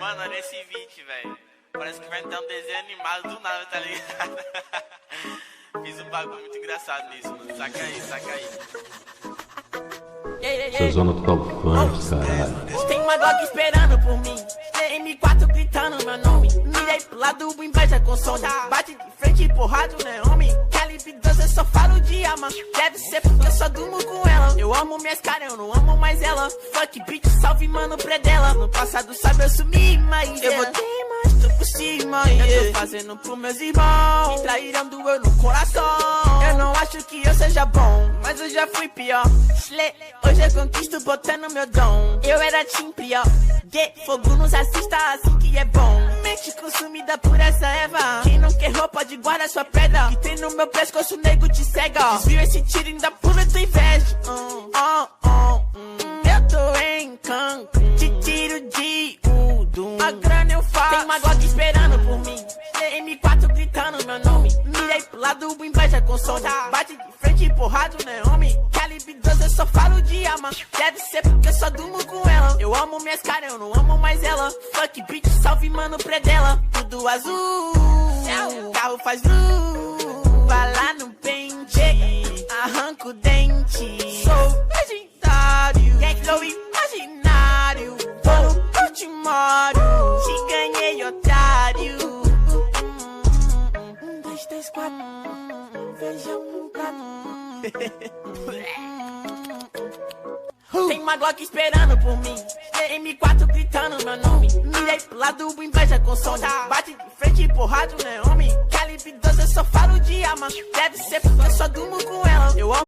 Mano, olha esse vídeo, velho. Parece que vai ter um desenho animado do nada, tá ligado? Fiz um bagulho muito engraçado nisso, mano. Saca aí. Essa zona total funk, caralho. Tem uma Glock esperando por mim, M4 gritando meu nome. Mirei pro lado, inveja com som. Bate de frente, porrado, né, homem? Calibre 12, eu só falo de arma. Deve ser porque eu só durmo com ela. Eu amo minhas caras, eu não amo mais ela. Fuck bitch, salve mano, predela. No passado sabe eu sumi, mas eu voltei, mas tô por cima. Eu tô fazendo pros meus irmãos. Me traíram, doeu no coração. Eu não acho que eu seja bom, mas eu já fui pior. Hoje eu conquisto botando meu dom. Eu era team pior. Fogo nos assista assim que é bom. Mente consumida por essa erva. Quem não quer roupa de guarda sua pedra. Que tem no meu pescoço, o nego te cega. Desvio esse tiro ainda pula tua inveja. Eu tô em Cancún. Te tiro de Udum. A grana eu faço. Tem uma Glock esperando por mim. M4 gritando meu nome. Mirei pro lado, inveja com som. Bate de frente, porrado, né, homem? Calibre 12, eu só falo de arma. Deve ser porque eu só durmo com ela. Eu amo minhas caras, eu não amo mais ela. Fuck bitch, salve mano, predela. Tudo azul, carro faz vai lá no pente, arranca o dente. Sou legendário, gang flow imaginário. Vou no ultimário, te ganhei, otário. 1, 2, 3, 4, feijão no prato. Tem uma Glock esperando por mim, M4 gritando meu nome. Mirei pro lado, inveja com som. Bate de frente, porrado, né, homem? Calibre 12, eu só falo de arma. Deve ser porque eu só durmo com ela. Eu amo